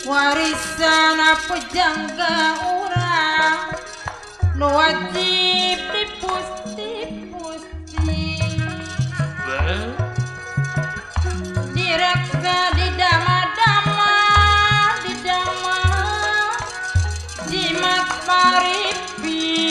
Warisan apa jangka urang nu wajib dipusti-pusti direksa didama-dama jimat paripi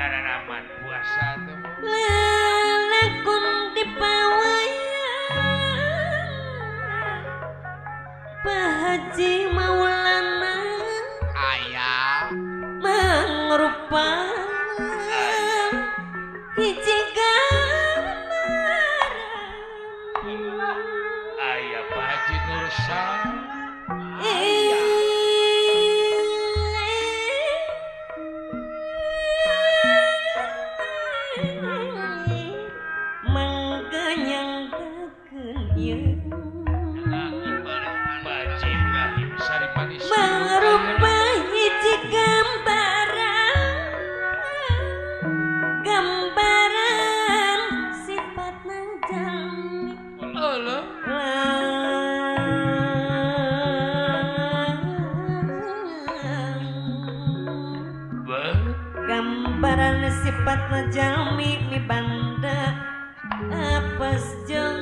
Raraman puasa tuh. Lakon dipawaya Pak Haji Maulana Ayah mangrupa hiji gambaran Ayah Pak Haji Nursan mengganyangkeun ieu Pak Haji Ibrahim Sari Manis mangrupa hiji gambaran sifatna jalmi Allah gambaran sifatna jalmi mibanda apes jeung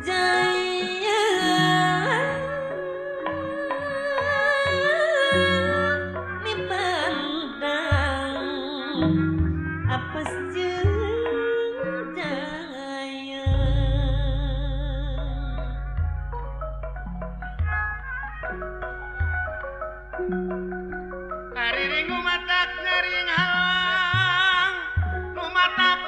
jaya mibanda apes jeung jaya Kariring umatak ngaring halang umatak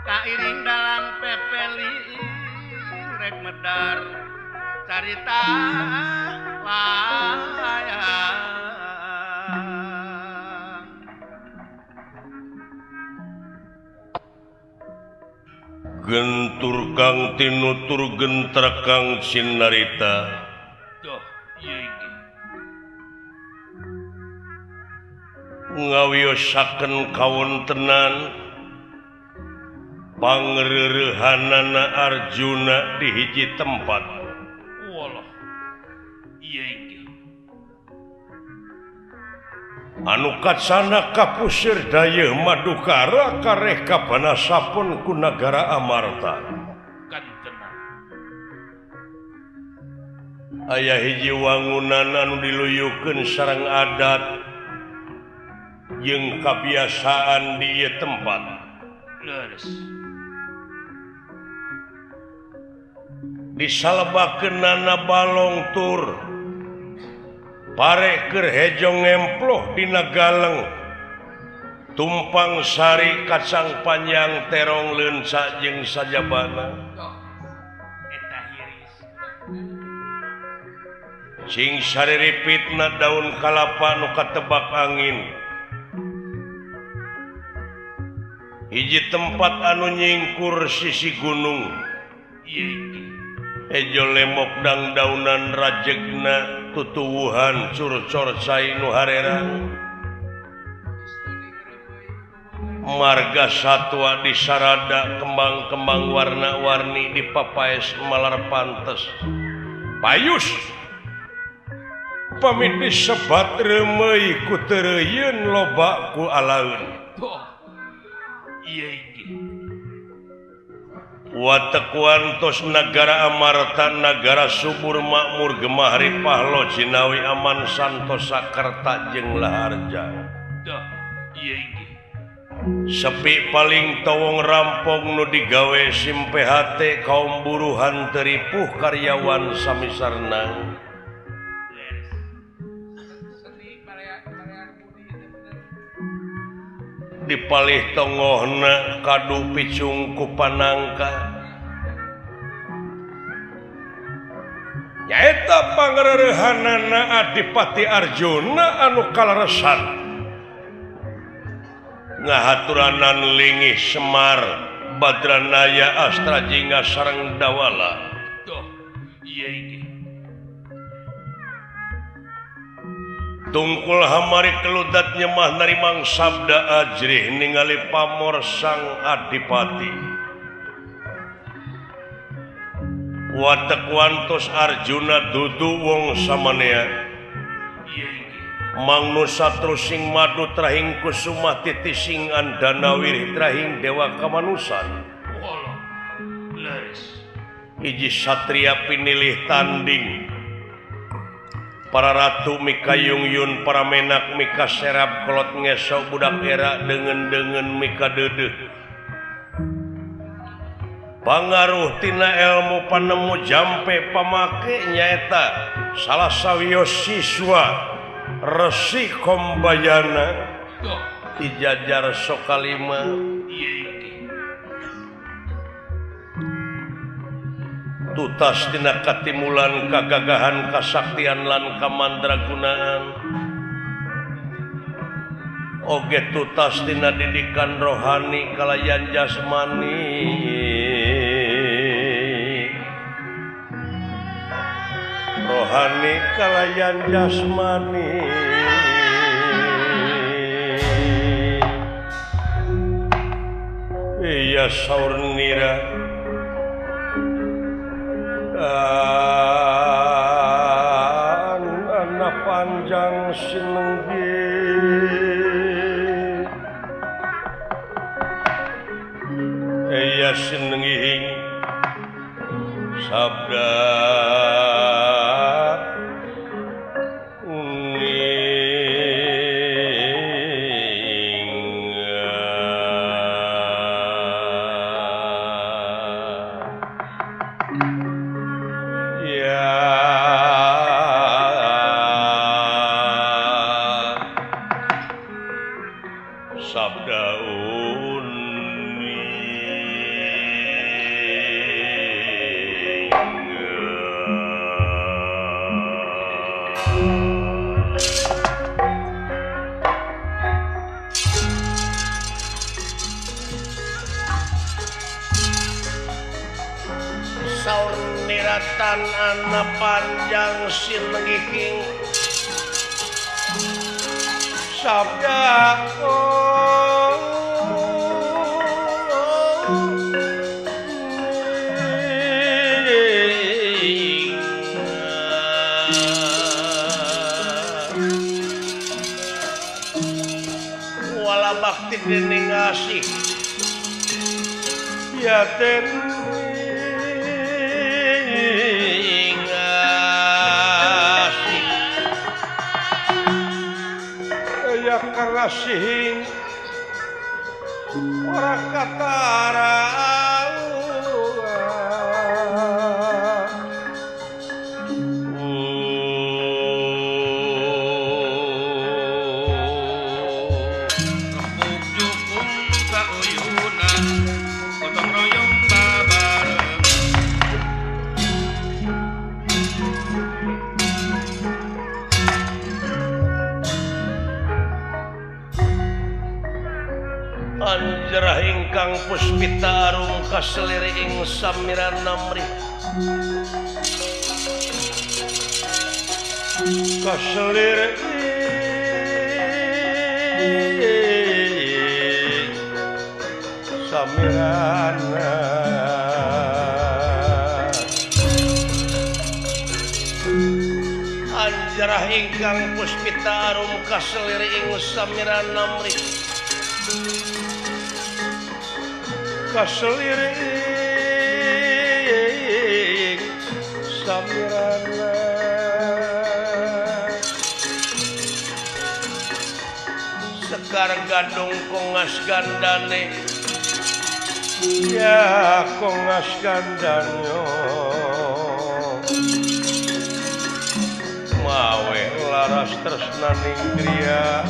kairing dalam pepeli rek medar carita wayang gentur kang tinutur gentra kang sinarita doh ieu ge ngawiosaken kawontenan pangreurehanana Arjuna di hiji tempat wallah ieu ge anu katsana kapusir dayeuh Madukara kareh kapanasapun ku nagara Amarta kan tenang aya hiji wangunan anu diluyukeun sareng adat jeung kabiasaan di ieu tempat leres disalebakeunana balong tur pare keur hejong ngemploh dina galeng tumpang sari kacang panjang terong leunca jeung sajabana doh eta hiris sing sariripitna daun kalapa nu katebak angin hiji tempat anu nyingkur sisi gunung ieu ge ejo lemok dangdaunan rajegna tutuwuhan curcor cai nu harerang marga satwa di sarada kembang-kembang warna-warni di papaes malar pantes payus pamit disebat remei ku teureuyieun loba ku alaeun doh ieu ge watek wantos nagara Amarta nagara subur makmur gemahri pahlo Cinawi aman santosa Karta jeung Laharja doh ieu ge sepi paling towong rampong nu digawe simpe hate kaum buruhan teripuh karyawan samisarna leres seni parean budi bener dipalih tongohna kadu picung ku panangka nyaeta pangreurehanana Adipati Arjuna anu kaleresan ngahaturanan lingih Semar Badranaya Astra Jingga sareng Dawala doh ieu ge tungkul hamari keludat nyemah narimang sabda ajrih ningali pamor sang Adipati watek wantos Arjuna dudu wong samanea ieu ge mangnu satru sing madu trahing kusumah titising andanawir trahing dewa kamanusan wallah leres hiji satria pinilih tanding para ratu Mika Yungyun, para menak Mika serap kolot ngesau budak era dengan Mika dedeh. Pangaruh tina ilmu panemu jampe pamake nyaeta salah sawios siswa Resi Kombayana dijajar Sokalima. Tutas tina katimulan kagagahan kasaktian lan kamandragunaan oge tutas tina didikan rohani kalayan jasmani rohani kalayan jasmani iya saur nira anak panjang sinenggi iya sinenggi sabda saur niratan anak panjang sinengihing sabda wala bakti dening ngasih ya den karasihing ora katara anjerah ingkang puspita arum kaseliri ing samiran namri kaseliri samiran anjerah ingkang puspita arum kaseliri ing samiran namri kaseliring samirana sekar gadung kongas gandane ya kongas gandanyo mawe laras tresnaning griya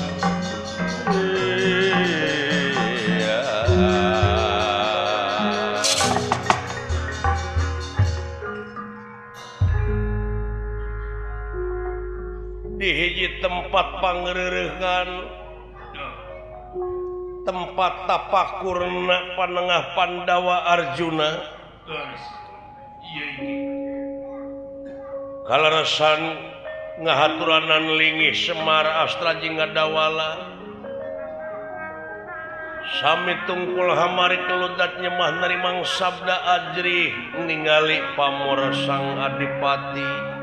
di hiji tempat pangreurehan tempat tapakurna panengah Pandawa Arjuna kaleresan ngahaturanan lingih Semar Astra jeung Ngadawala sami tungkul hamari keludat nyemah narimang sabda ajri ningali pamor sang adipati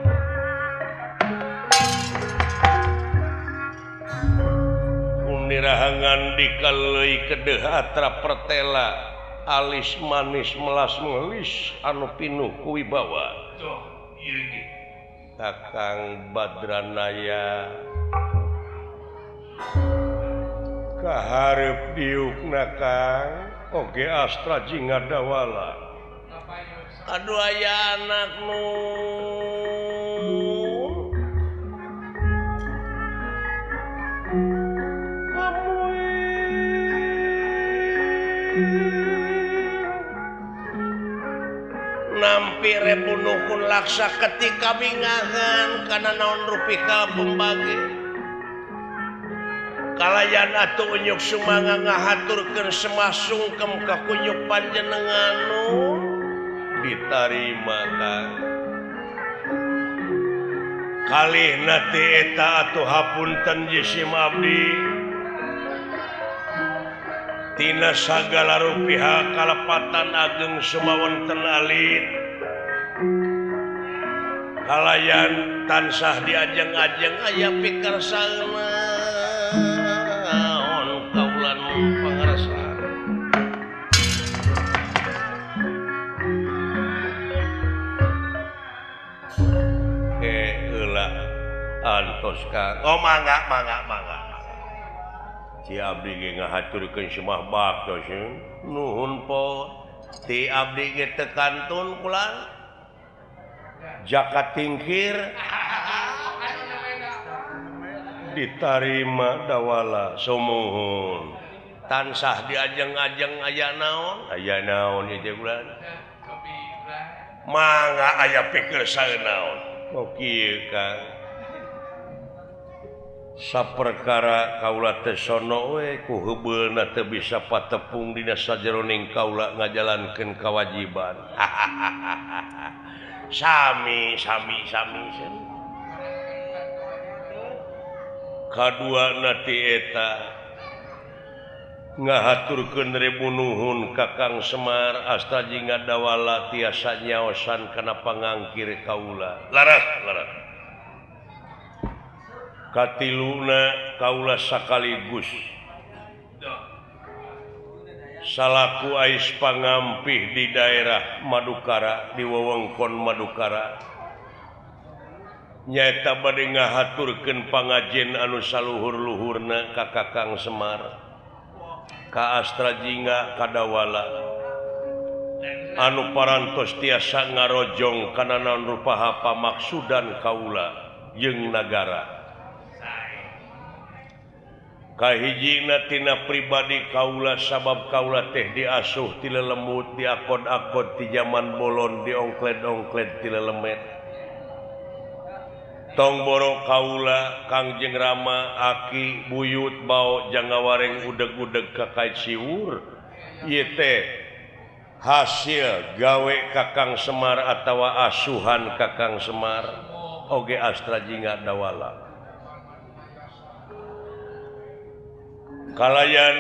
nirahangan dikaleuy kedeh atra pertela alis manis melas melis anu pinuh ku wibawa Kakang Badranaya kaharep diukna Kang oge Astra Jingadawala. Aduh aya anak nu nampi rebunuhun laksa ketika bingangan karena naon rupika pembagi kalayan atuh unyuk sumanga ngahaturkeun semah sungkem ka kunyuk panjenenganu ditarima Kang kalihna ti eta atuh hapunten jisim abdi tina sagala rupiah kalepatan ageng sumawonten alit kalayan tansah diajeng-ajeng aya pikersaeuna naon kaulan pangarsan heula antos Kang oh mangga Ci abdi ge ngahaturkeun semah baktos nuhun po ti abdi ge teu kantun kula jaka tingkir ditarima dawala sumuhun tansah diajeng-ajeng aya naon ieu bulan mangga aya pikir saeunaon oh kieu Kang saperkara kaula teh sono we ku heubeulna teu bisa patepung dina sajeroning kaula ngajalankeun kawajiban sami kaduana ti eta ngahaturkeun rebunuhun Kakang Semar Asta Jingadawala tiasa nyaosan kana pangangkir kaula laras katiluna kaula sakaligus salaku ais pangampih di daerah Madukara di wewengkon Madukara nyaeta bade ngahaturkeun pangajen anu saluhur-luhurna ka Kakang Semar ka Astra Jingadawala anu parantos tiasa ngarojong kana naon rupaha pamaksudan kaula jeung nagara kahijina tina pribadi kaula sabab kaula teh diasuh ti lelemut diakod-akod ti zaman bolon diongkled-ongkled ti lelemet tong boro kaula Kangjeng Rama aki buyut bau jangawareng udeg-udeg kakait siwur ieu teh hasil gawe Kakang Semar atawa asuhan Kakang Semar oge Astra Jingadawala kalayan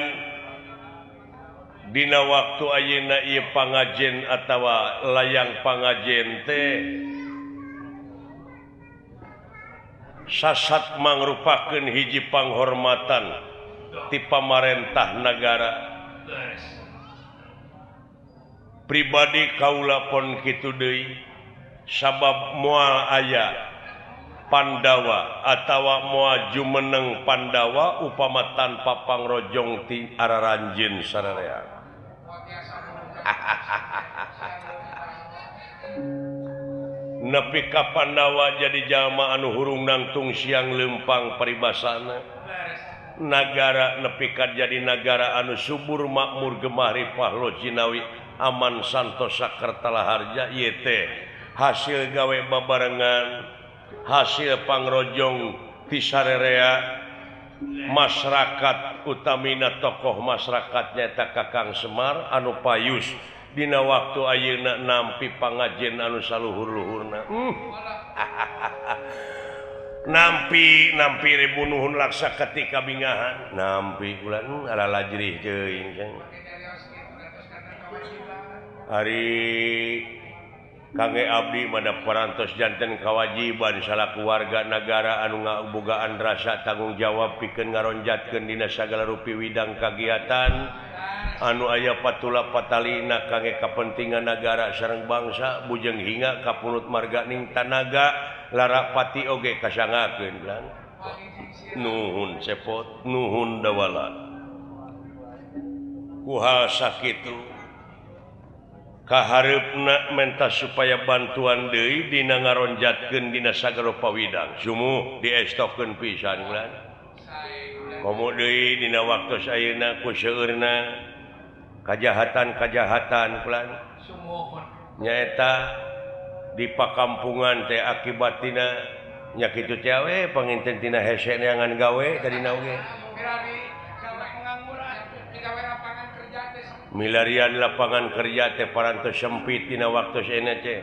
dina waktu ayeuna ieu pangajen atawa layang pangajen teh sasat mangrupakeun hiji panghormatan ti pamarentah nagara pribadi kaula pon kitu deui sabab moal aya Pandawa atawa moal jumeneng Pandawa upama tanpa pangrojong ti araranjeun sararea nepi ka Pandawa jadi jalma anu hurung nangtung siang lempang paribasana nagara nepi ka jadi nagara anu subur makmur gemah ripah lojinawi aman santosa kertalaharja ieu teh hasil gawe babarengan hasil pangrojong ti sararea masyarakat utamina tokoh masyarakat nyaeta Kakang Semar anu payus dina waktu ayeuna nampi pangajen anu saluhur-luhurna nampi rebunuhun laksa ketika bingahan nampi ulah ala lajrih teuing hari Kangge abdi mana parantos janten kawajiban salaku warga negara anu ngabogaan rasa tanggung jawab pikeun ngaronjatkeun dina sagala rupi widang kagiatan anu aya patula patalina kangge kapentingan negara sareng bangsa bujeng hinga kapunut marga ning tanaga larapati oge kasangakeun lan nuhun cepot nuhun dawala kuhal sakitu kahareupna menta supaya bantuan deui dina ngaronjatkeun dina sagala pawidang sumuh diestokeun pisan lan komo deui dina waktos ayeuna ku seueurna kajahatan kulan nyaeta di pakampungan teh akibatina nya kitu teh we panginten tina hese neangan gawe tadi oge milarian lapangan kerja teh parantos sempit dina waktu saena teh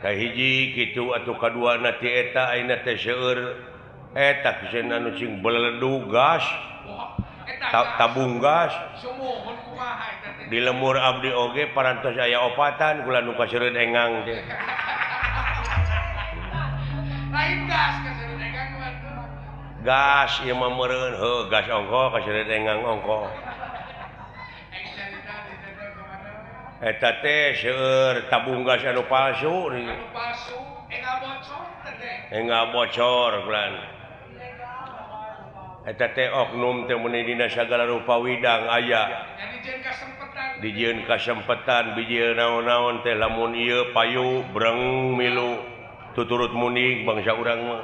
kahiji kitu atuh kaduana ti eta ayeuna teh seueur eta pikeun anu cing beledu gas tabung gas di lemur abdi oge parantos aya opatan kula nu kaseureud engang teh lain gas kaseureud engang gas ieu mah meureun heuh gas ongko kaseureud engang ongko eta teh seueur tabung gas anu palsu enggak bocor kulan eta teh oknum teh mun dina sagala rupa widang aya dijieun kasempetan bijieun naon-naon teh lamun ieu payu breng milu tuturut muning bangsa urang mah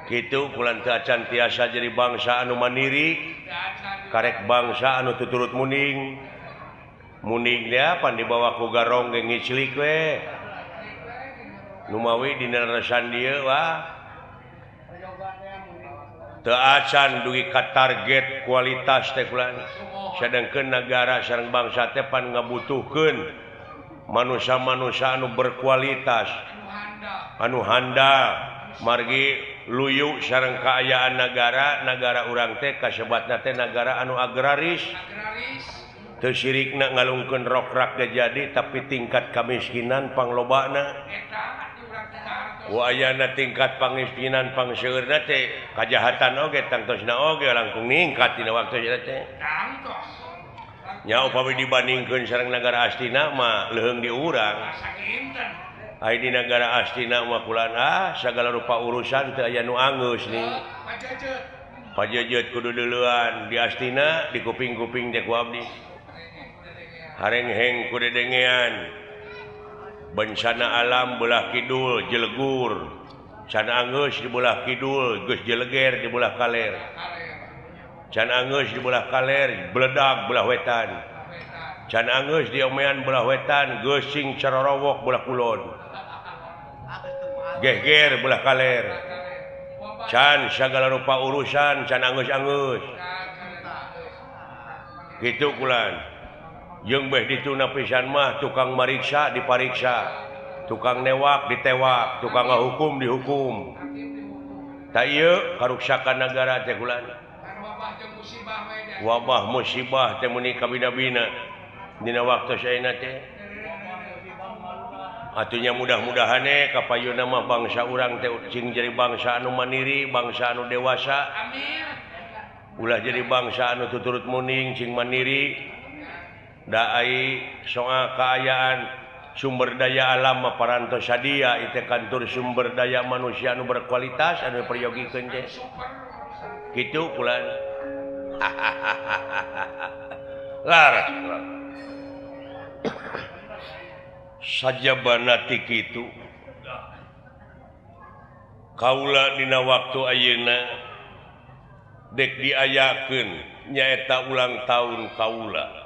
kitu kulan teu acan tiasa jadi bangsa anu mandiri karek bangsa anu tuturut muning dia pan dibawa ku garong ge ngiclik we nu mawi dina resan dieu wah teu acan dugi ka target kualitas teh kulan sadengkeun nagara sareng bangsa teh pan ngabutuhkeun manusia-manusia anu berkualitas anu handal margi luyu sareng kaayaan negara urang teh kasebatna teh negara anu agraris teu sirikna ngalungkeun rokrak jadi tapi tingkat kamiskinan panglobana wayana tingkat pangmiskinan pangseueurna teh kajahatan oge tangtosna oge langkung ningkat dina waktu eta teh nya upami dibandingkeun sareng negara astina mah leuheung di urang ai di negara astina mah kulan sagala rupa urusan teu aya nu anggeus nih pajejeut kudu deuleuan di astina di kuping-kuping teh ku abdi harengheng ku dedengean bencana alam belah kidul jelegur can anggeus di belah kidul geus jeleger di belah kaler can anggeus di belah kaler bledag belah wetan can anggeus di omean belah wetan geus sing carorowok belah kulon geger belah kaler can sagala rupa urusan can anggeus-anggeus gitu kulan jeung beh dituna pisan mah tukang mariksa dipariksa tukang newak ditewak tukang ngahukum dihukum ta ieu karuksakan nagara teh kulan wabah musibah teh muni kabina-bina dina waktu saeuna teh atunya mudah-mudahan kapayuna mah bangsa urang teh cing jadi bangsa anu mandiri bangsa anu dewasa ulah jadi bangsa anu tuturut muning cing mandiri da ai soal kaayaan sumber daya alam parantos sadia itu kantor sumber daya manusia anu berkualitas anu peryogikeun teh kitu kulan laras sajabana ti kitu kaula dina waktu ayeuna dek diayakeun nyaeta ulang tahun kaula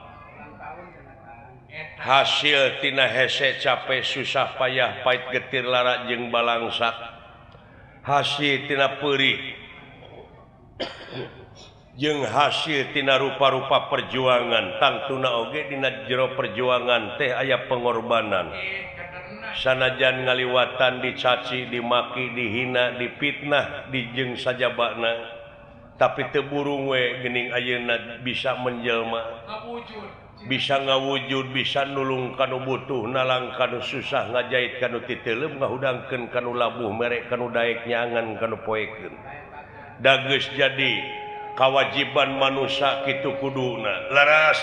hasil tina hese capek susah payah pait getir lara jeung balangsak hasil tina peurih jeung hasil tina rupa-rupa perjuangan tangtuna oge dina jero perjuangan teh aya pengorbanan sanajan ngaliwatan dicaci dimaki dihina dipitnah dijeng sajabana tapi teu burung we geuning ayeuna bisa menjelma bisa ngawujud bisa nulung kanu butuh nalang kanu susah ngajait kanu titeuleum ngahudangkeun kanu labuh mere kanu daek nyangan kanu poekeun da geus jadi kewajiban manusia kitu kuduna laras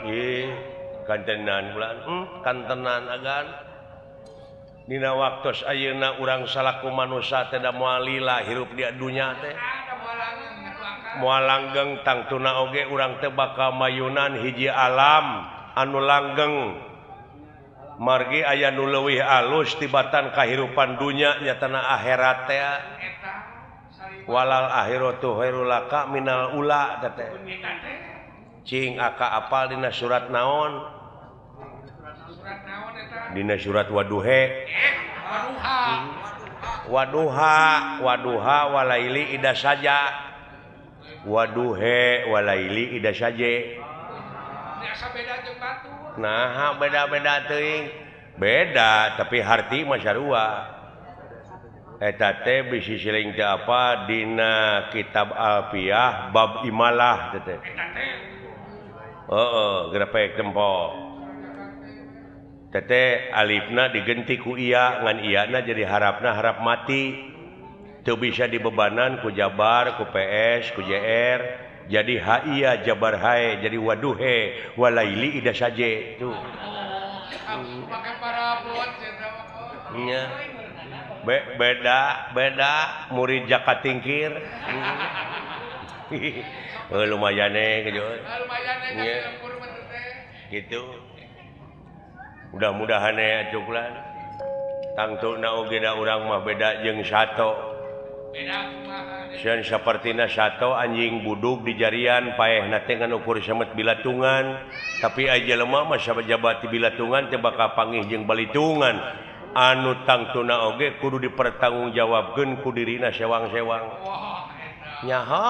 ieu kantenan bulan kantenan agan dina waktos ayeuna urang salaku manusia teh da moal lila hirup di dunya teh moal langgeng tangtuna oge urang teh bakal mayunan hiji alam anu langgeng margi aya nu leuwih alus tibatan kahirupan dunya nya tanah akhirat teh walal akhiratu khairul laka minal ula teh cing aka apal dina surat naon dina surat waduhe waduha walaili ida saja waduhe walaili ida saja nah beda-beda teuing beda tapi harti mah sarua eta teh bisi siling teh apa dina kitab Alfiyah bab imalah teh grepek tempo tete alifna digenti ku iya ngan iyana jadi harapna harap mati teu bisa dibebanan ku jabar ku PS ku JR jadi haiya jabar hae jadi waduhe walaili ida saje tuh pakai parabot nya beda murid Jaka Tingkir lumayan gitu mudah-mudahan ya cuklan tangtuna oge da urang mah beda jeung sato Sian sapertina sato anjing budug di jarian paehna teh ngan ukur samet bilatungan tapi aja lemah mah sajabat ti bilatungan teh bakal panggih jeung balitungan anu tangtuna oge kudu dipertanggungjawabkeun ku dirina sewang-sewang nyaho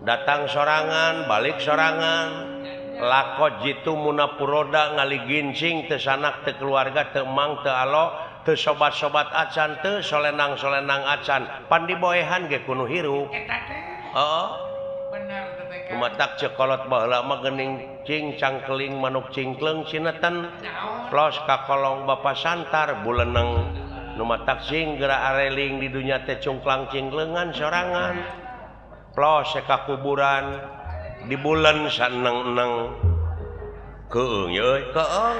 datang sorangan balik sorangan lakot jitu munapuroda ngali gincing teu sanak teu keluarga teu mang teu alo teu sobat-sobat acan teu solenang-solenang acan pan diboehan ge kudu hirup heeh bener teh kumatak cekolot baheula mah geuning cing cangkeling manuk cingkleng sineten plos ka kolong bapa santar buleneng nu matak cing geura areling di dunya teh cungklang cingkleungan sorangan plos ka kuburan di bulan saneng-neng keung ye euy keung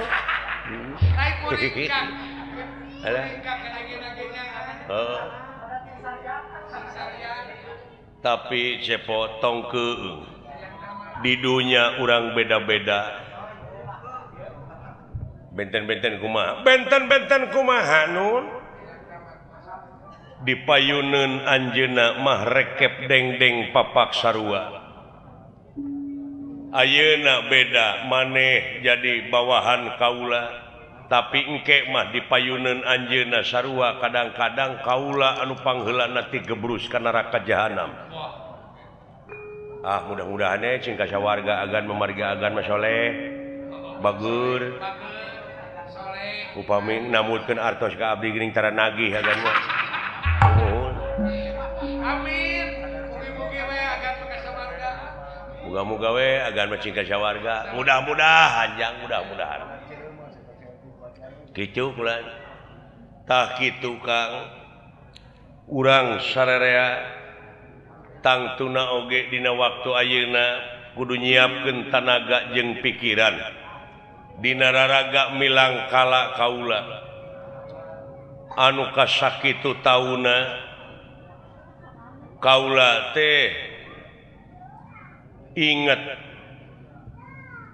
tapi cepo tong keung di dunya urang beda-beda benten-benten kumaha nun dipayuneun anjeunna mah rekep dengdeng papak sarua ayeuna beda maneh jadi bawahan kaula tapi engke mah dipayuneun anjeunna sarua kadang-kadang kaula anu pangheulana ti gebrus ka neraka jahanam mudah-mudahan cing ka sawarga agan memarga agan mah soleh bagur upami namutkeun artos ka abdi geuning tara nagih agan mah amin mugi-mugi we agan ka sawarga muga-muga we agan mah cing ka sawarga mudah-mudahan jang mudah-mudahan kitu kulan tah kitu Kang urang sararea tangtuna oge dina waktu ayeuna kudu nyiapkeun tanaga jeung pikiran dina raraga milang kala kaula anu kasakitu tauna kaula teh inget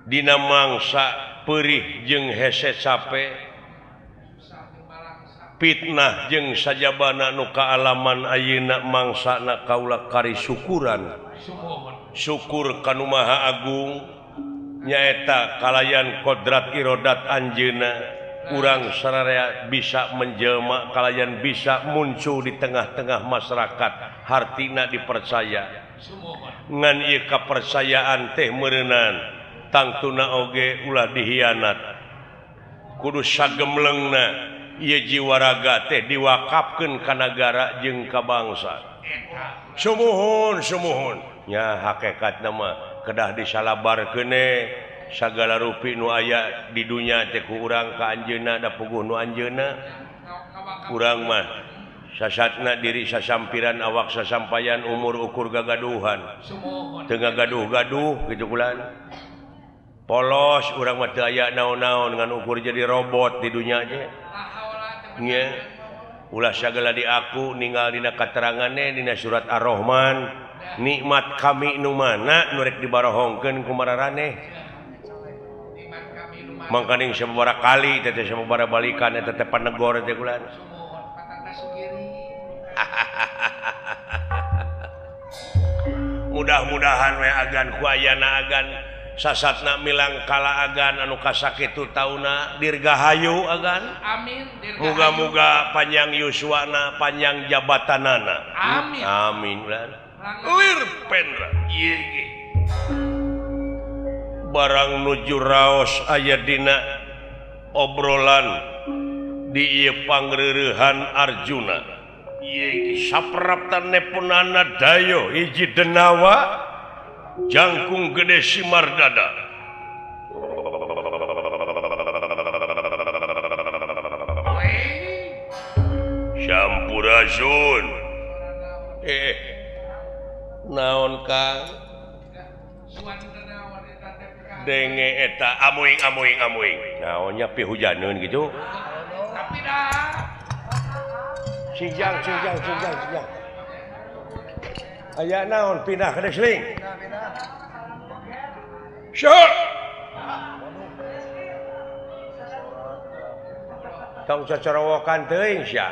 dina mangsa perih jeung hese capek fitnah jeung sajabana nu kaalaman ayeuna mangsana kaula kari syukuran syukur kanu maha agung nyaeta kalayan kodrat irodat anjeunna urang sararea bisa menjelma kalayan bisa muncul di tengah-tengah masyarakat hartina dipercaya ngan ieu kapercayaan teh meureunan tangtuna oge ulah dihianat kudu sagemlengna ieu jiwa raga teh diwakafkeun ka nagara jeung ka bangsa sumuhun nya hakikatna mah kedah disalabarkeun sagala rupi nu aya di dunya teh ku urang ka anjeunna da puguh nu anjeunna urang mah sasatna diri sasampiran awak sasampayan umur ukur gagaduhan teu ngagaduh-gaduh kitu kulan polos urang mah teu aya naon-naon dengan ukur jadi robot di dunia aja nya ulah sagala di aku ninggal dina kateranganna dina surat Ar-Rahman nikmat kami nu mana nu rek dibarohongkeun ku mararaneh mangkaning sababaraha kali teh sababaraha balikan eta teh panegor teh kulan mudah-mudahan we agan ku ayana agan sasatna milang kala agan anu kasakitu tauna dirgahayu agan amin muga-muga panjang yuswana panjang jabatanana amin amin lir pendra ieu ge barang nuju raos aya dina obrolan di ieu pangreurehan Arjuna ieu ge sapraptan nepunana dayo hiji denawa jangkung gede Simardada Sampurasun naon Kang denge eta amuing naonnya pihujaneun gitu tapi dah sijang aya naon pindah ke desling syuk tong cocorowokan teuing sia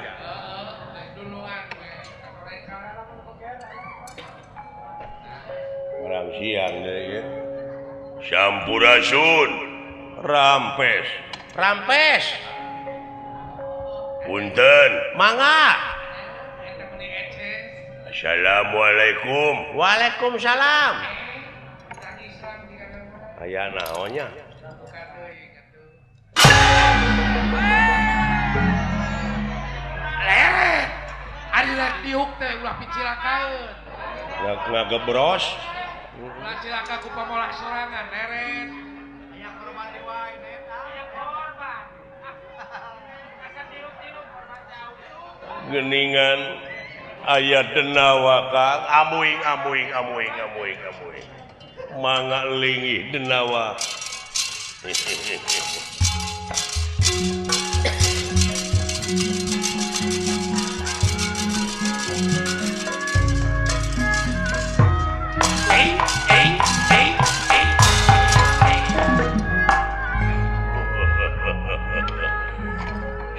orang siang deui Sampurasun rampes punten mangga Assalamualaikum Waalaikumsalam aya naonnya leret ari rek diuk teh ulah picilakaeun ngagebros ulah cilaka ku pamolah sorangan leret aya korban di wae neta aya korban asa tiuk-tiuk geningan aya denawa Kang amuing mangga linggih denawa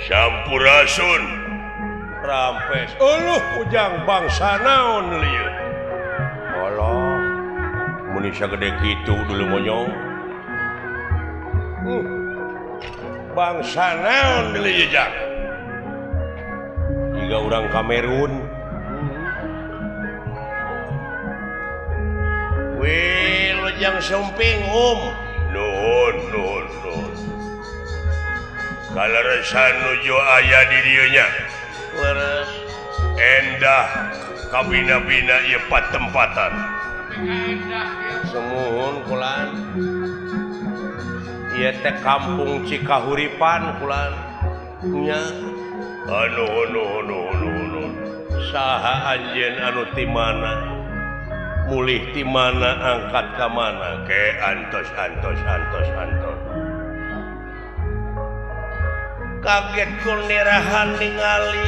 Sampurasun rampes ujang bangsa naon lieu Allah mun sagede kitu dulu monyong bangsa naon lieu jang jiga urang Kamerun Wilujeng Sumping nuhun kaleresan nuju aya di dieu nya leres endah kabina-bina ieu patempatan semuhun kulan ieu teh kampung Cikahuripan kulan nya anu saha anjeun anu ti mana mulih ti mana angkat ka mana ke antos kaget kulnirahan ningali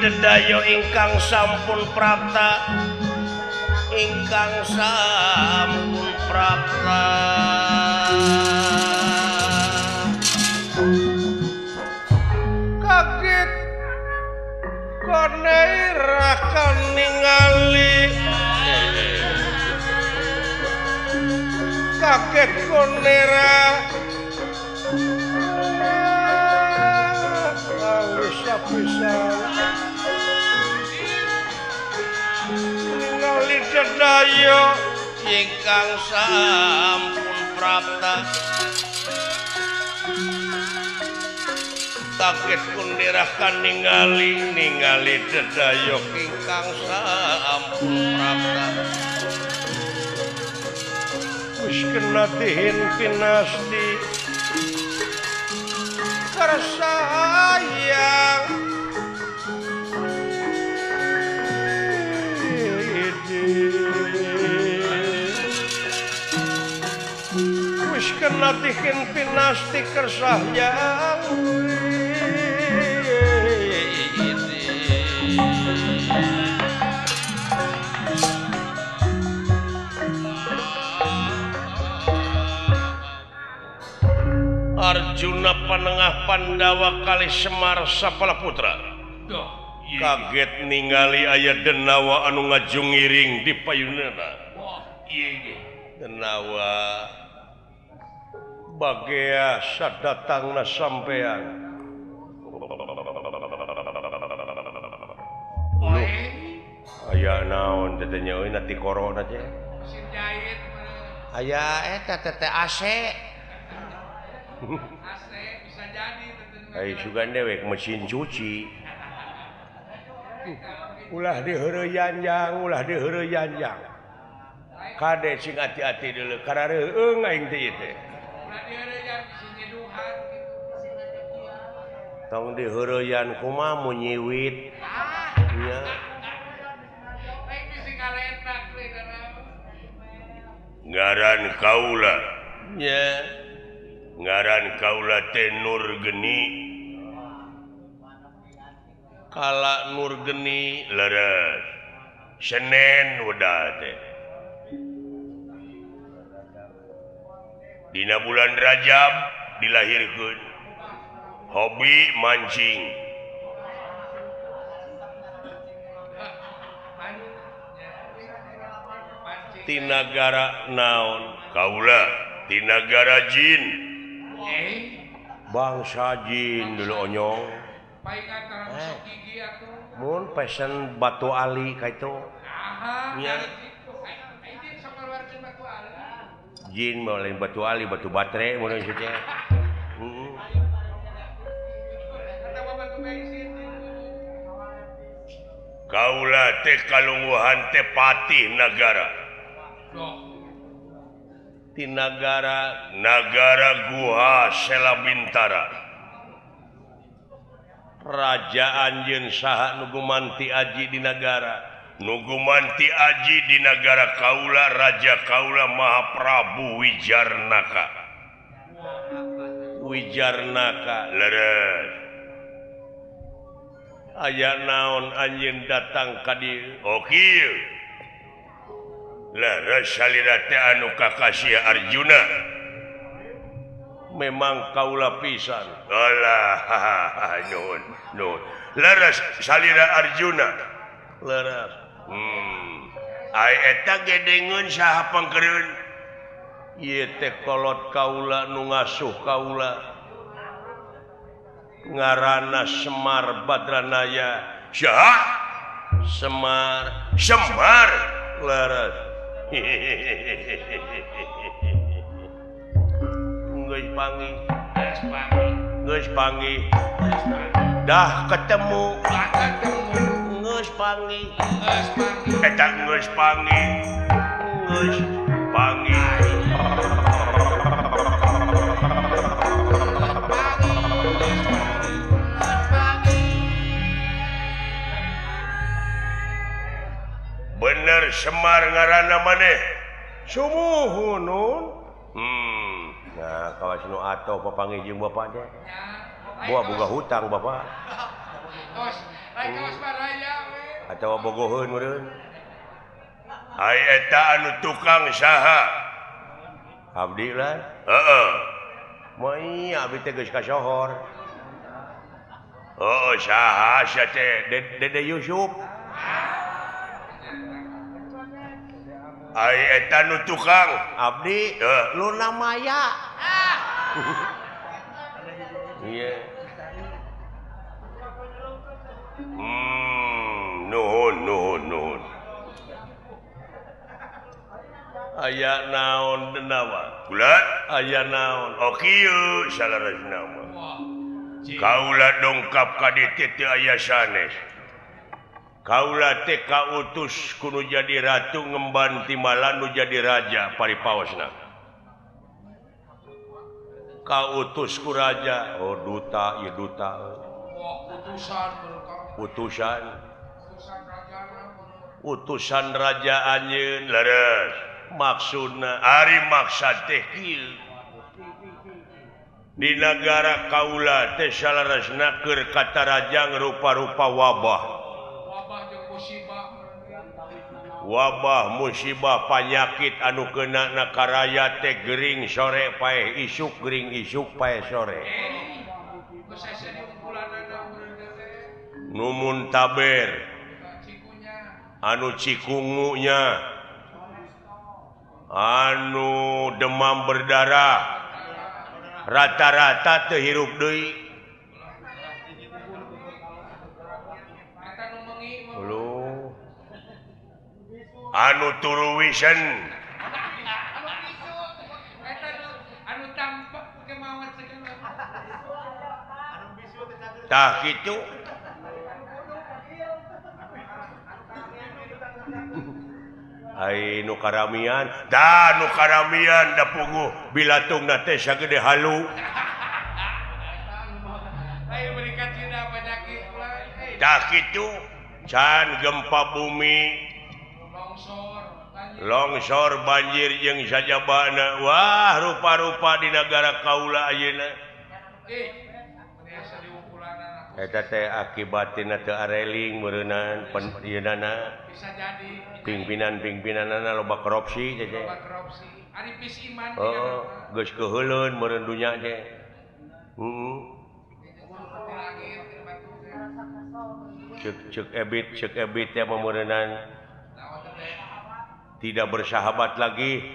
dedayo ingkang sampun prapta kaget konirakan ningali kaget konera pisan ningali dedayo ingkang sampun prapta kaget kundirahkan ningali dedayo ingkang sampun prapta wis kena dihin pinasti sayang natikin pinasti kersahyan Arjuna Panengah Pandawa kali Semar Sapala Putra kaget ningali aya denawa anu ngajungiring di payunana denawa bagea sadatangna sampean aya naon tetenya euy na ti corona teh mesin jahit aya eta teh AC AC bisa jadi ai sugan dewek mesin cuci ulah diheureuyanjang kade sing hati-hati deuleu karareueung aing teh ieu teh ulah diheureuyan bisa nyeduhan gitu tong diheureuyan kumaha mun nyiwit nya baik bisa ngaletak we ngaran kaula nya ngaran kaula teh Nur Geni kala Nur Geni leres Senen udah teh dina bulan Rajab dilahirkeun hobi mancing ti nagara naon kaula ti nagara jin bangsa jin dulu onyong paingan tarang sok gigi atuh mun pesen Batu Ali ka itu nya ini sama keluarga Batu Ali jin mau lain Batu Ali batu baterai mun ieu teh atawa batu bensin kaula teh kalungguhan teh patih nagara ti nagara Guha Sela Bintara Raja anjeun saha nu gumanti aji di nagara nugumanti aji di nagara kaula Raja kaula Mahaprabu Wijarnaka leres aya naon anjeun datang ka dieu kieu leres salira teh anu kakasih Arjuna memang kaula pisan alah nun leres salira Arjuna leres ai eta gedengeun saha pangkereun ieu teh kolot kaula nu ngasuh kaula ngaranna Semar Badranaya saha Semar leres geus panggih dah ketemu geus panggih eta geus panggih bener Semar ngaranna maneh sumuhun nun nah kawas nu ato papanggih jeung bapak teh boa boga hutang bapak tos lain kawas baraya we atawa bogoheun meureun ai eta anu tukang saha abdi lah heeh moal abdi teh geus kasohor saha sia teh Dede Yusuf ai eta nu tukang abdi Luna Maya iya nuhun aya naon denawa ulah aya naon kieu salarasna mah kaula dongkap ka dieu teh aya sanes kaula teh kautus kudu jadi ratu ngemban timbalan nu jadi raja paripaosna kautus ku raja duta ieu duta utusan raja anjeun leres maksudna ari maksad teh kieu di negara kaula teh salarasna keur katarajang rupa-rupa wabah musibah panyakit anu kena nakaraya teh gering sore paeh isuk gering isuk paeh sore numun taber anu cikungunya anu demam berdarah rata-rata teu hirup deui anu turu wisen tah kitu ai nu karamian da punguh bilatungna teh sagede halu ai berikan cina penyakit ulah tah kitu can gempa bumi longsor banjir jeung sajabana wah rupa-rupa di negara kaula ayeuna eta teh akibatina teu areling meureunana penyeunana bisa jadi pimpinan-pimpinanana loba korupsi teh ari pis iman geus keheuleuun meureun dunya teh cek ebit teh meureunana tidak bersahabat lagi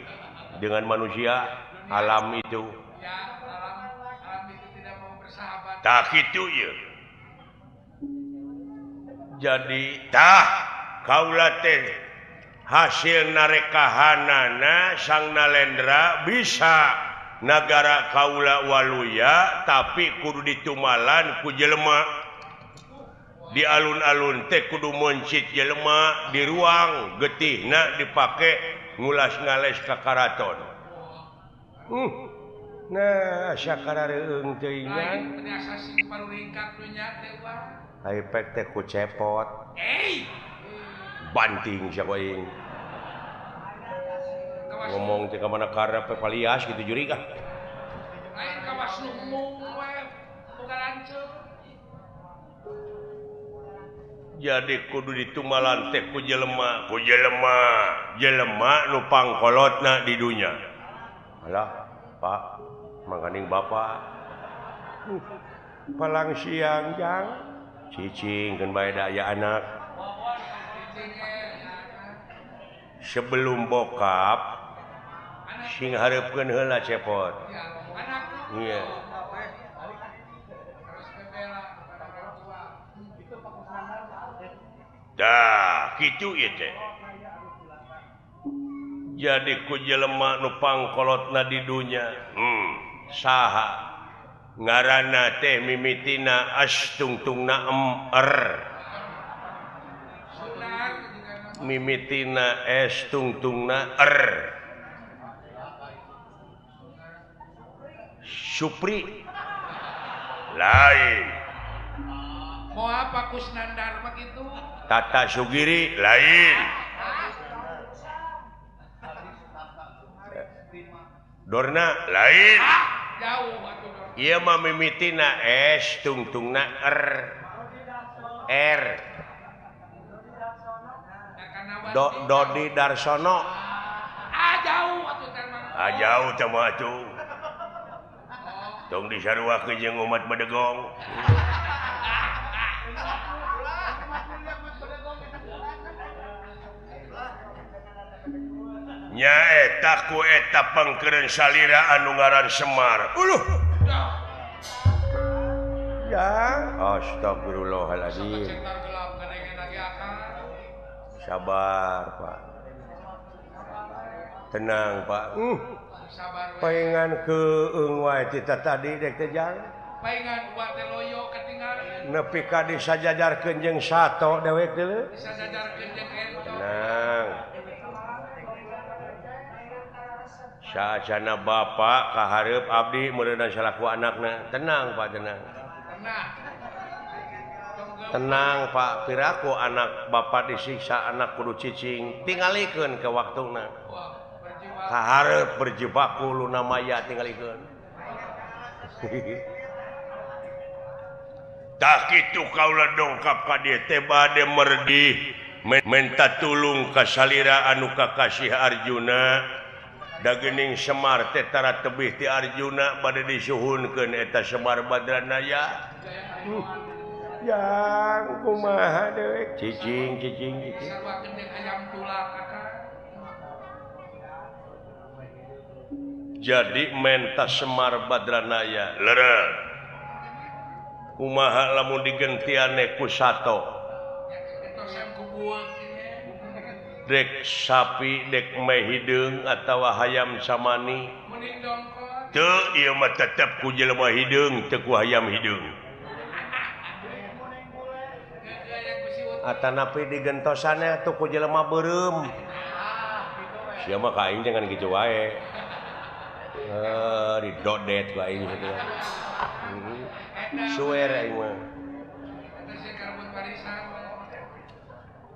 dengan manusia alam itu tidak mau bersahabat tak itu ya jadi tah kaula teh hasil narekahanana sang nalendra bisa negara kaula waluya tapi kudu ditumalan ku jelema di alun-alun teh kudu mencit jelema di ruang getihna dipake ngulas ngales ka karaton nah sakarareung teuing lain penasa sing paru ringkat dunya teh ai pek teh ku cepot banting sia aing ngomong teh ka mana karep palias kitu jurig ah lain kawas lumung we boga lanceuk jadi kudu ditumalan teh ku jelema nu pangkolotna di dunya alah pak mangkaning bapak palang siang jang cicingkeun bae da aya anak sebelum bokap sing hareupkeun heula cepot iya dah kitu ieu teh jadi ku jelema nu pangkolotna di dunya saha ngaranna teh mimitina astungtungna mimitina estungtungna Supri lain mau apa Kusnandar mah kitu Tata Sugiri lain Dorna lain jauh atuh ieu mah mimitina S tungtungna R Dodi Darsono jauh atuh teh mah jauh teh mah atuh tong disarua jeung umat Bedegong nyaeta ku eta pangkeureun salira anu ngaran Semar uluh ya astagfirullahaladzim sabar Pak tenang Pak paingan keung wae kita tadi dek teh jang paingan buat teh loyo ketinggalan nepi ka disajajarkeun jeung sato dewek teh disajajarkeun jeung ento tenang saacana bapak kahareup abdi meureunna salaku anakna tenang Pak tenang Pak piraku anak bapak disiksa anak kudu cicing tingalikeun ke waktuna kahareup berjibaku luna maya tingalikeun tak kitu kaula dongkap ka dieu teh bade merdi minta tulung ka salira anu kakasih Arjuna da geuning Semar teh tara tebih ti Arjuna bade disuhunkeun eta Semar Badranaya. Yang kumaha deui cicing. Sarwa gendeng ayam tulang kakak. Jadi menta Semar Badranaya leureuh kumaha lamun digentiane ku sato dek sapi dek meh hideung atawa hayam samani teu ieu mah tetep ku jelema hideung teu ku hayam hideung atanapi digentosannya tuh ku jelema beureum sia mah ka aing jangan kitu wae didodet ku aing gitu suwer aing mah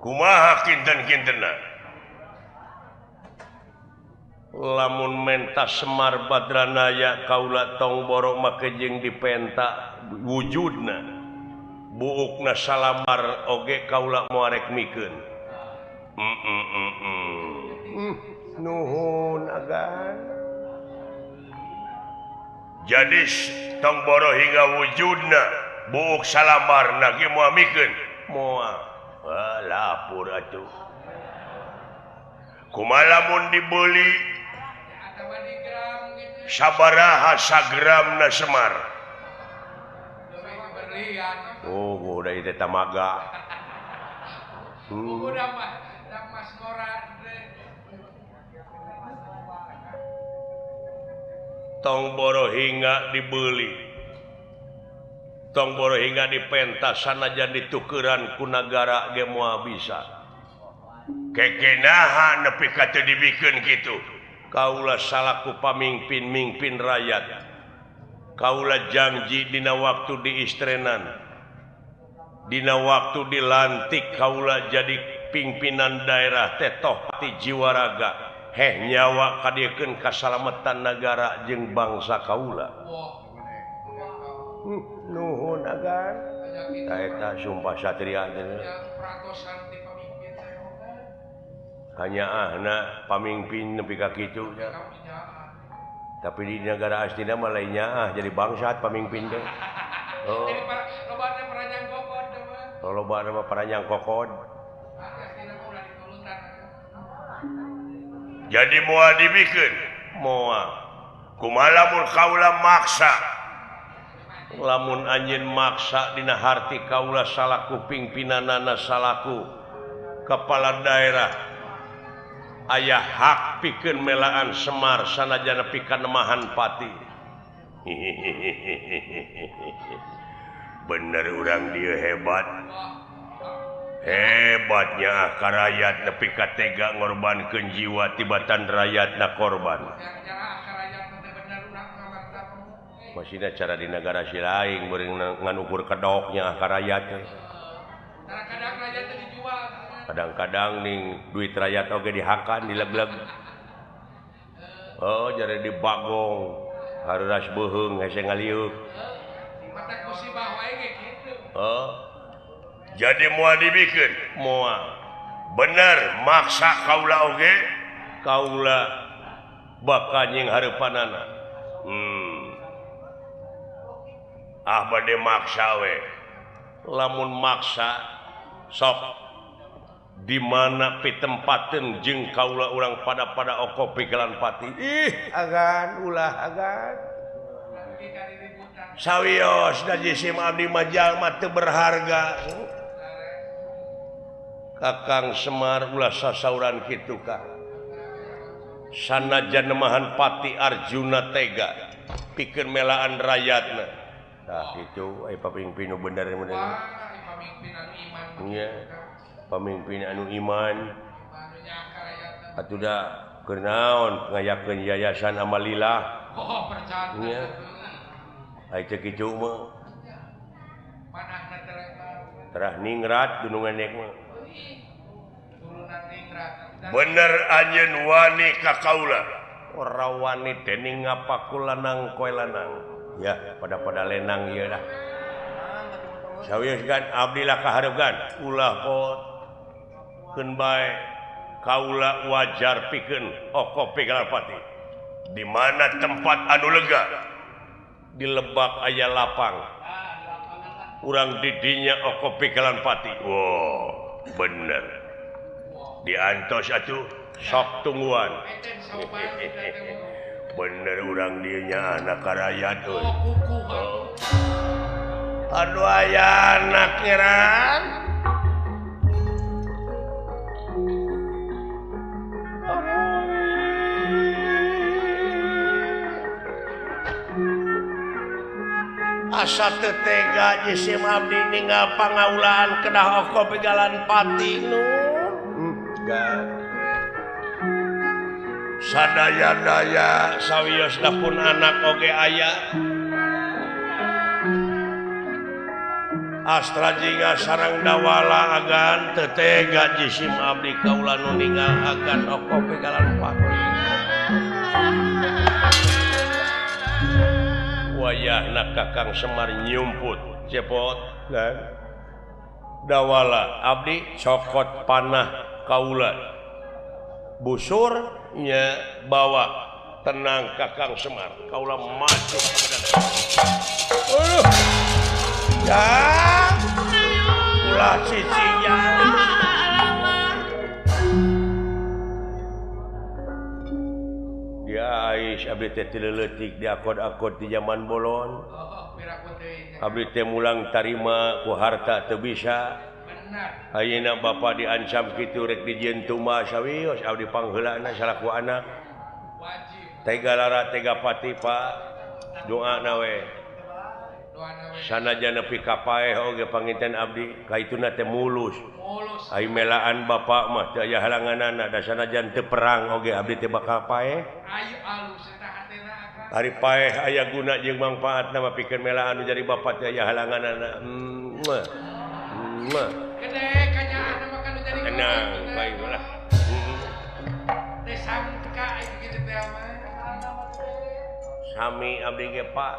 kumaha kinten-kintenna lamun menta Semar Badranaya kaula tong borok make jeung dipenta wujudna buukna Salamar oge kaula moarek mikeun nuhun agan jadi tong boro hingga wujudna buuk Salamar nage moal mikeun moal lapur atuh kumaha lamun dibeli sabaraha sagramna Semar udah itu tamaga tong boro hingga dibeli tong boro hingga dipenta sanajan ditukeran ku nagara ge moal bisa kekenaha nepi ka teu dibikeun kitu kaula salaku pamimpin rakyat kaula janji dina waktu diistrenan dina waktu dilantik kaula jadi pimpinan daerah teh toh hati jiwa raga nyawa kadiekeun kasalamatan negara jeung bangsa kaula nuhun agan eta sumpah satria hanya ahna pamimpin nepi ka kitu tapi di negara astina mah lainnya jadi bangsat pamimpin teh lobana mah paranyang kokod jadi moal dibikeun moal kumaha lamun kaula maksa lamun anjeun maksa dina harti kaula salaku pimpinanana salaku kepala daerah aya hak pikeun melaan Semar sanajan nepi ka nemahan pati bener urang dieu hebatnya ka rakyat nepi ka tega ngorbankeun jiwa tibatan rakyatna korban masihna cara di negara si lain beureung nganukur kedoknya ka rakyat kadang-kadang rakyat teh dijual kadang-kadang ning duit rakyat oge dihakan dilegleg jare dibagong haruras beuheung hese ngaliuk mata musibah wae ge kitu jadi moal dibikeun moal bener maksa kaula oge kaula bakal nying hareupanana bade maksa we lamun maksa sok di mana pitempateun jeung kaula urang pada oko pigelan pati agan ulah agan sawios da jisim abdi mah jalma teu berharga Kakang Semar ulah sasauran kitu ka sanajan nemahan pati Arjuna tega pikeun melaan rakyatna tah kitu aya pamimpin nu bener pamimpin anu iman nya pamimpin anu iman atuh da keur naon ngayakeun yayasan Amalillah nya aya teh kitu mah manahna terah ningrat gunungan nek mah bener anjeun wani ka kaula ora wani teh ning ngapaku lanang koe lanang ya pada lenang ieu lah sawios kan abdi lah kahareugan ulah pot keun bae kaula wajar pikeun Oko Pegalanpati di mana tempat anu lega di Lebak aya lapang urang didinya Oko Pegalanpati wow bener diantos atuh sok tungguan bener urang dinya anak karayat aduh aya anak ngeran asa teu tega jisim abdi ninggal pangaulaan kedah Oko Pegalanpati nu sadaya-daya sawiosna pun anak oge aya astra jingga sareng dawala agan teu tega jisim abdi kaula nu ninggal agan Oko Pegalanpati wayahna Kakang Semar nyumput cepot kan dawala abdi cokot panah kaula busur nya bawa tenang Kakang Semar kaula maju ya ulah cicinya dia ais abdi teh tileutik di akod-akod di zaman bolon abdi teh mulang tarima ku harta teu bisa ayeuna bapa diancam kitu rek dijieun tuma sawios abdi pangheulana salaku anak tega lara tega pati Pak doana we sanajan nepi ka paeh oge panginten abdi kaituna teh mulus ai melaan bapa mah teu aya halanganana da sanajan teu perang oge abdi teh bakal paeh ari paeh aya guna jeung mangpaatna mah pikeun melaan anu jadi bapa teh aya halanganana gede kanyaan mah kan jadi tenang baik lah teh sangka kitu teh mah sami abdi ge Pak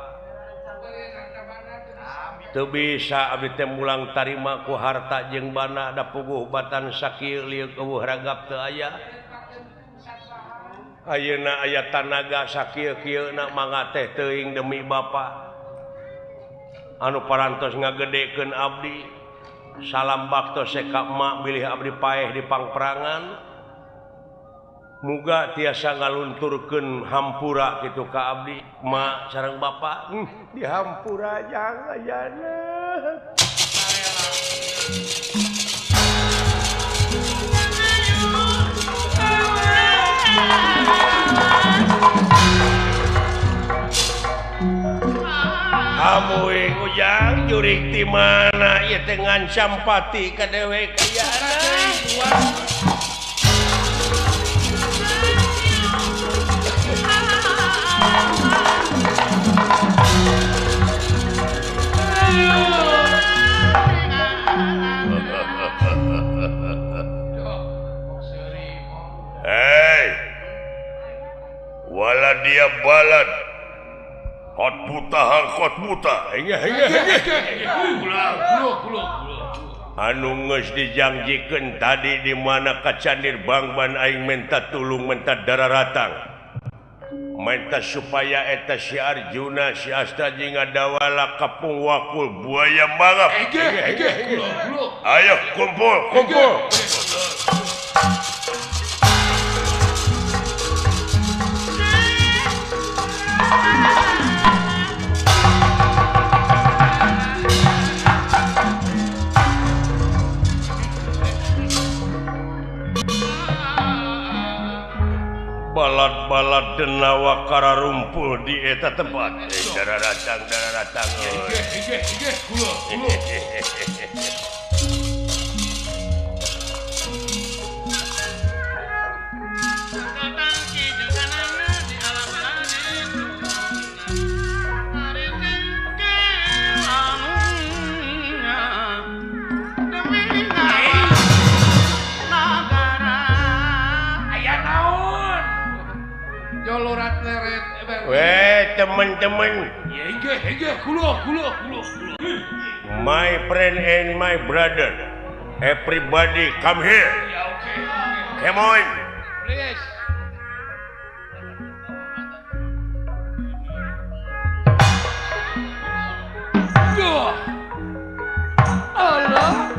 teu bisa abdi teh mulang tarima ku harta jeung bana da puguh batan sakieu lieu eueuh ragap teu aya ayeuna aya tanaga sakieu-kieuna mangga teh teuing demi bapa anu parantos ngagedekeun abdi salam bakto seka emak bilih abdi paeh di pangperangan muga tiasa ngalunturkeun hampura kitu ka abdi emak sareng bapa di hampura jang ayana Amuing ujang jurik di mana ieu teh ngancam pati ka dewek ayana Hei wala dia balad kot buta anu geus dijangjikeun tadi di mana ka Candir Bangban aing minta tulung minta dararatang minta supaya eta si Arjuna si Astajinga dawala kapung wakul buaya mangap ayo kumpul balad-balad denawa kararumpul di eta tempat dararatang teman-teman. Kulo. My friend and my brother. Everybody come here. Ya oke. Come on. Please. Duh. Allah.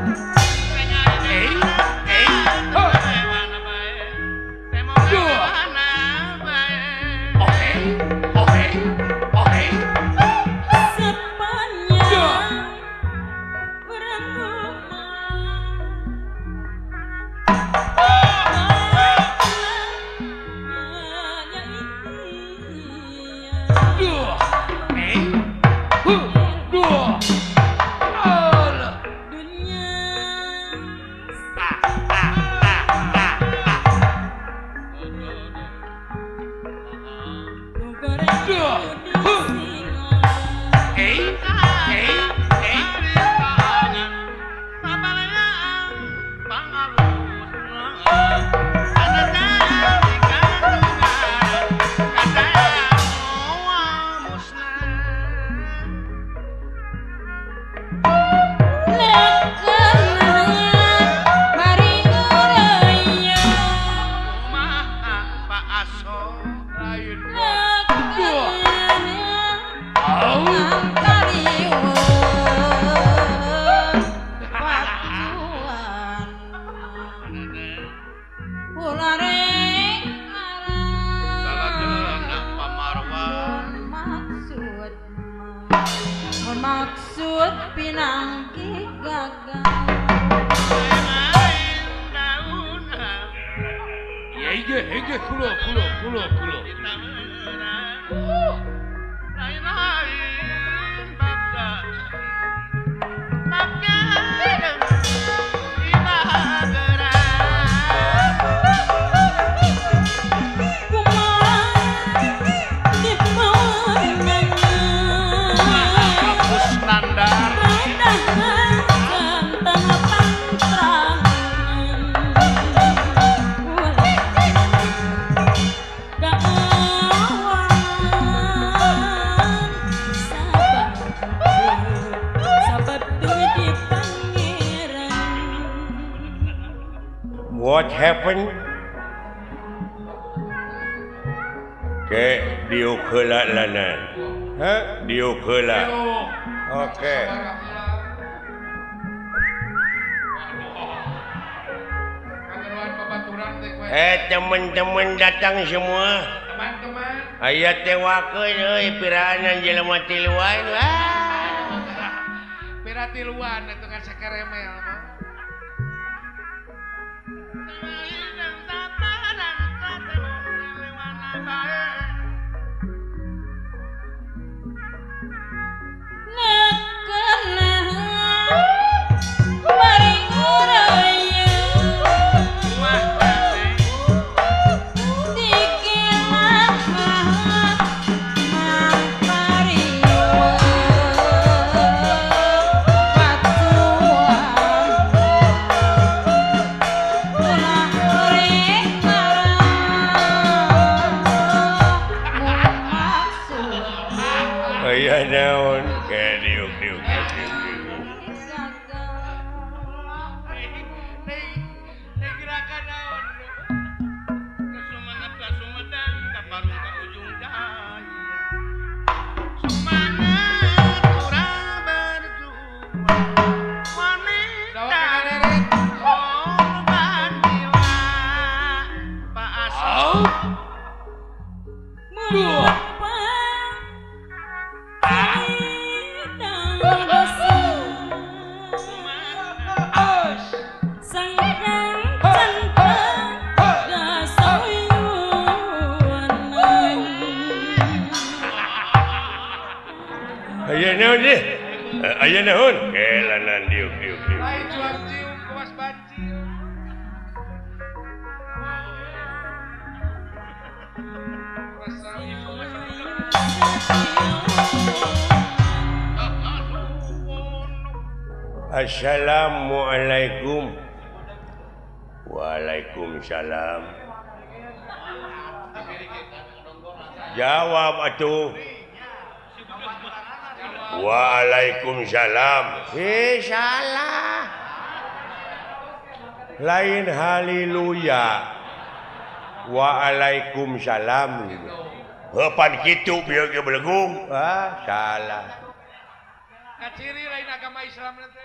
Maksud pinangki gagal. Ya kulo. What happened? Ke diuk heula lanan. Hah? Diuk heula. Oke. Teman-teman datang semua. Teman-teman. Aya teh wakeun euy piranan jelema tiluan. Pira tiluan itu kan sakeremel mah. Aya naon ke diuk. Gerakan naon lu? Kesumenep ka Sumedang, ka Parung ka ujung daya. Semangat urang berjuang, wanita korban jiwa, Pak Asal. Aya naon? Kelanan diuk. Lain jual cium, kuas banciu. Assalamualaikum. Waalaikumsalam. Jawab atuh. Waalaikumsalam. Salah. Lain haleluya. Waalaikumsalam. Pan kitu bieu ge belegung. Salah. Ciri lain agama Islam teh.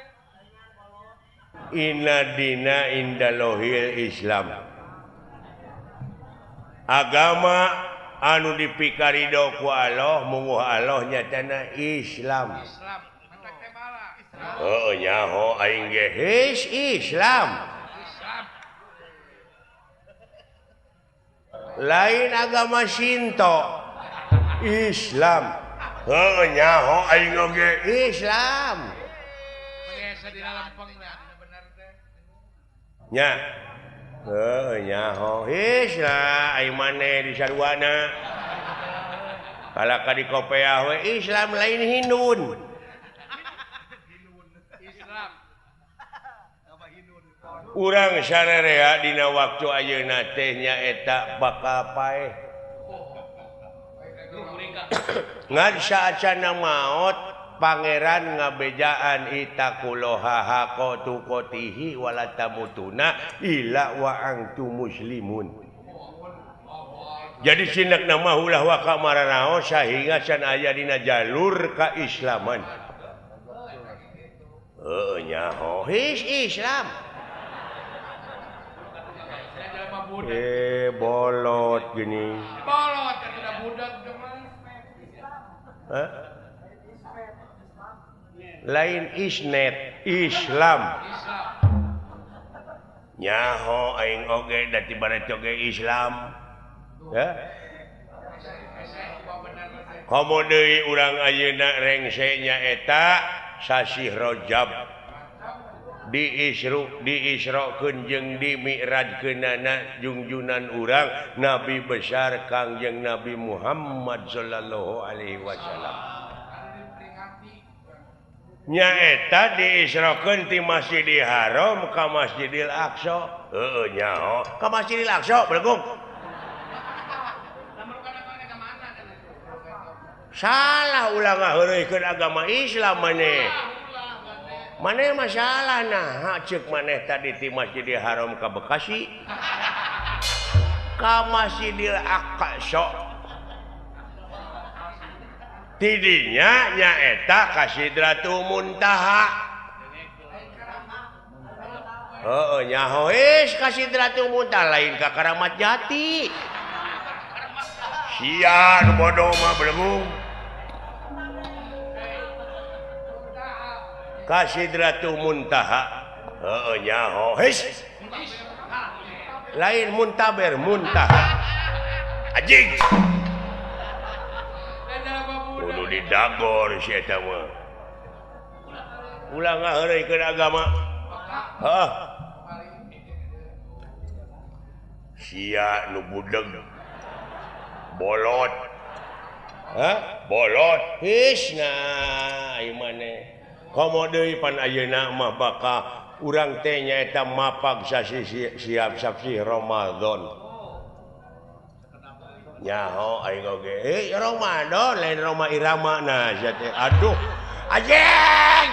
Inna dina indalohil Islam. Agama anu dipikarido ku Allah munguh Allah nyatana Islam. Islam. Mantap teh bala. Heuh nyaho aing ge Islam. Islam. Lain agama Shinto. Islam. Heuh nyaho aing oge Islam. Biasa di dalam pengna bener teh. Nya. Heuh nyaho Islam aing maneh di sarwana. Kalaka di kopeah we Islam lain Hindun. Islam. Urang sararea dina waktu ayeuna teh nyaeta bakal paeh. Ngan saacana maot pangeran ngabejaan itakuloha hakotu kotihi walatamutuna illa wa antum muslimun. Jadi sinak nama ulah wa kamaranaos sehingga can aya dina jalur kaislaman. Heuh nyaho Islam. Bolot gini. Bolot kan tidak budak teman. Lain isnet Islam. Nyaho aing oge da tibarae oge Islam. Komo deui urang ayeuna rengse nyaeta sasi Rajab. Diisrokeun jeung dimi'rajkeunana junjunan urang Nabi besar Kangjeng Nabi Muhammad sallallahu alaihi wasallam. Nyaeta diisrokeun ti Masjidil Haram ka Masjidil Aqsa. Heuh nyaho, ka Masjidil Aqsa belegung. Salah ulah ngaheureukeun agama Islam maneh. Maneh masalah nah ceuk maneh tadi ti Masjidil Haram ka Bekasi ka Masjidil Aqsa tidinya nyaeta ka Sidratul Muntaha. Heuh nyaho ka Sidratul Muntaha lain ka Karamat Jati. Sia nu bodoh mah belegung. Ka Sidratul Muntaha. Heuh nyaho lain muntaber muntaha anjing kudu didagor si eta mah ulah ngaheureukeun agama. Sia nu budeg bolot bolot nah ieu maneh. Komo deui pan ayeuna mah bakal urang teh nyaeta mapag sasi siap sasi Ramadan. Nyaho aing oge Ramadan lain Roma Irama nah sia teh aduh anjing.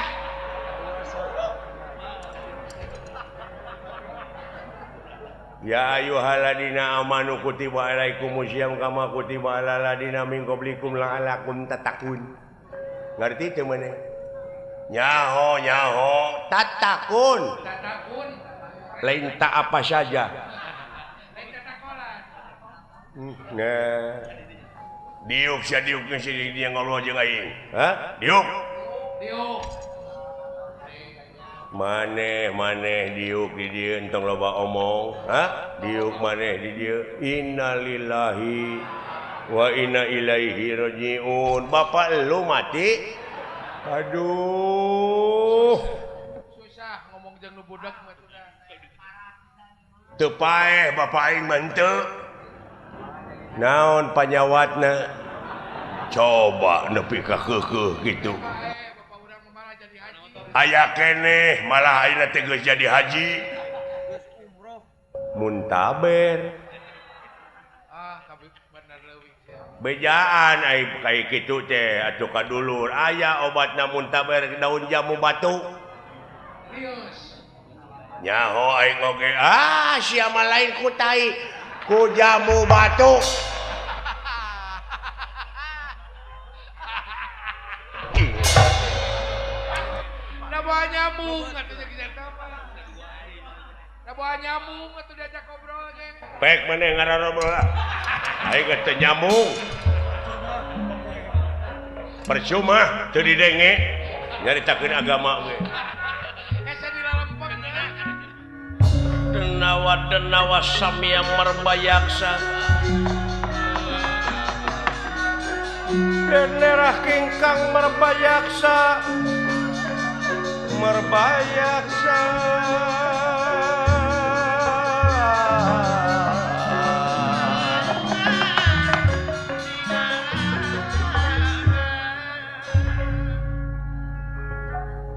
Ya ayyuhalladzina amanu kutiba alaikumusiyam kama kutiba alal ladzina min qablikum la'allakum tattaqun. Ngarti teu maneh? Nyaho tatakun lain tak apa saja nah diuk sia diuk geus dia ngoloh jeung aing diuk maneh diuk di dieu entong loba omong diuk maneh di dieu innalillahi wa inna ilaihi rajiun. Bapak lu mati. Aduh. Susah ngomong jeung nu budak mah teu paeh bapak aing mah henteu. Naon panyawatna? Coba nepi ka keukeuh kitu. Bapak urang malah jadi haji. Aya keneh malah ayeuna teh geus jadi haji. Muntaber. Bener leuwih. bejaan kayak gitu teh atuh kadulur aya obat namun taber daun jamu batu nyaho aing oge sia mah lain ku tai ku jamu batu Nabuah nyamung atuh kita apa Nabuah nyamung atuh diajak ngobrol ge pek maneh ngararobrol aing teh nyamung percuma teu didenge nyaritakeun agama we asa dilalempeng denawa samia merbayaksa denerah kingkang merbayaksa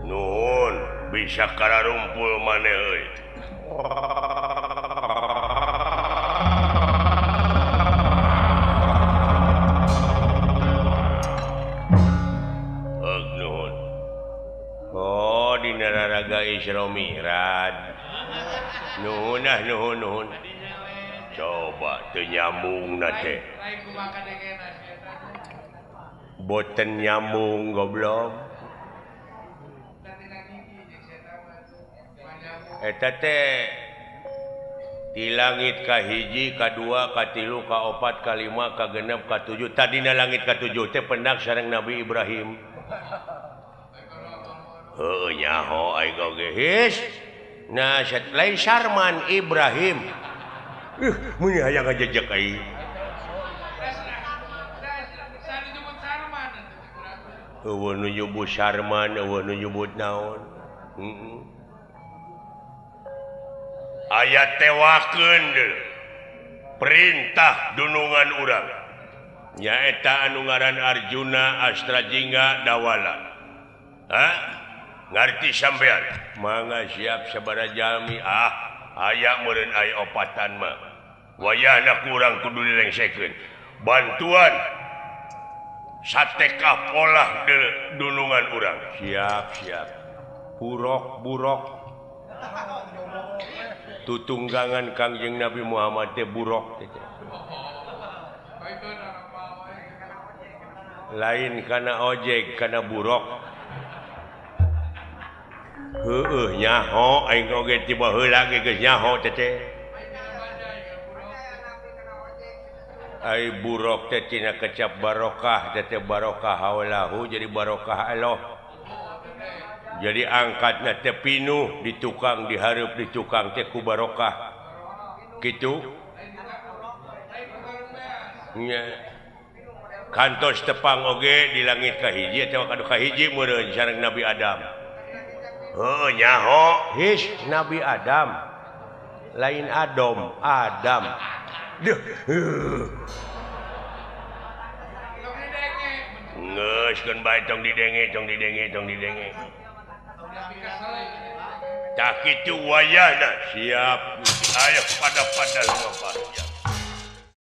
nuhun bisa kararumpul maneh euy nuhun di nararaga Isra Mi'raj nuhun nuhun coba teu nyambung teh lain kumaha kadengena boten nyambung goblok eta teh di langit kahiji kadua katilu kaopat kalima kagenep katujuh tadina langit katujuh teh pendak sareng Nabi Ibrahim heuh nyaho aing oge his nah lain Sarman Ibrahim mun aya ngajejek aing eueuh nu nyebut Sarman eueuh nu nyebut naon ayat tewakeun perintah dunungan urang nyaeta anu ngaran Arjuna Astrajingga Dawala ngarti sampean mangga siap sabaraha jalmi aya meureun aya opatan mah wayahna kurang kudu dilengsekeun bantuan satekah polah dunungan urang siap burok tutunggangan Kangjeng Nabi Muhammad teh burok teh lain kana ojek kana burok heueuh nyaho aing oge tiba heula ge geus nyaho teh ai burok teh tina kecap barokah teh barokah haulahu jadi barokah Allah jadi angkatna teh pinuh di tukang dihareup di tukang teh ku barokah kitu nya kantos tepang oge di langit kahiji teh kadu kahiji meureun sareng Nabi Adam nyaho his Nabi Adam lain Adam geus keun bae tong didenge tak kitu wayahna siap aya pada lunga